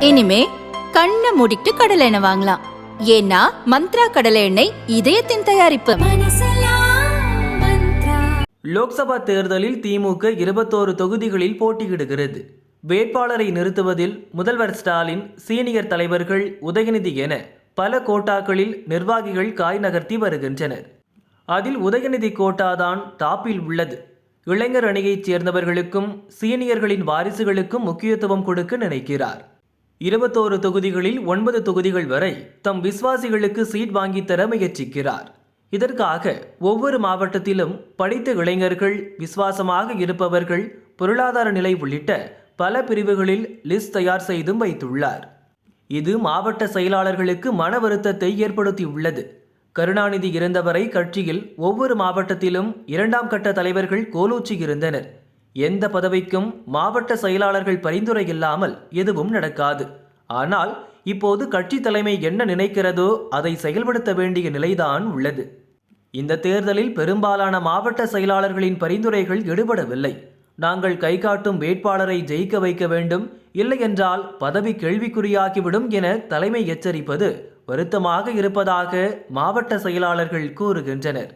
இனிமே கண்ணை மூடிட்டு கடலை எண்ணெய் வாங்கலாம். ஏன்னா மந்த்ரா கடலை எண்ணெய் இதயத்தின் தயாரிப்பு. லோக்சபா தேர்தலில் திமுக 21 தொகுதிகளில் போட்டியிடுகிறது. வேட்பாளரை நிறுத்துவதில் முதல்வர் ஸ்டாலின், சீனியர் தலைவர்கள், உதயநிதி என பல கோட்டாக்களில் நிர்வாகிகள் காய் நகர்த்தி வருகின்றனர். அதில் உதயநிதி கோட்டாதான் டாப்பில் உள்ளது. இளைஞர் அணியைச் சேர்ந்தவர்களுக்கும் சீனியர்களின் வாரிசுகளுக்கும் முக்கியத்துவம் கொடுக்க நினைக்கிறார். 21 தொகுதிகளில் 9 தொகுதிகள் வரை தம் விசுவாசிகளுக்கு சீட் வாங்கித்தர முயற்சிக்கிறார். இதற்காக ஒவ்வொரு மாவட்டத்திலும் படித்த இளைஞர்கள், விசுவாசமாக இருப்பவர்கள், பொருளாதார நிலை உள்ளிட்ட பல பிரிவுகளில் லிஸ்ட் தயார் செய்தும் வைத்துள்ளார். இது மாவட்ட செயலாளர்களுக்கு மன வருத்தத்தை ஏற்படுத்தியுள்ளது. கருணாநிதி இருந்தவரை கட்சியில் ஒவ்வொரு மாவட்டத்திலும் 2ஆம் கட்ட தலைவர்கள் கோலூச்சி இருந்தனர். எந்த பதவிக்கும் மாவட்ட செயலாளர்கள் பரிந்துரை இல்லாமல் எதுவும் நடக்காது. ஆனால் இப்போது கட்சி தலைமை என்ன நினைக்கிறதோ அதை செயல்படுத்த வேண்டிய நிலைதான் உள்ளது. இந்த தேர்தலில் பெரும்பாலான மாவட்ட செயலாளர்களின் பரிந்துரைகள் எடுபடவில்லை. நாங்கள் கை காட்டும் வேட்பாளரை ஜெயிக்க வைக்க வேண்டும், இல்லை என்றால் பதவி கேள்விக்குறியாகிவிடும் என தலைமை எச்சரிப்பது வருத்தமாக இருப்பதாக மாவட்ட செயலாளர்கள் கூறுகின்றனர்.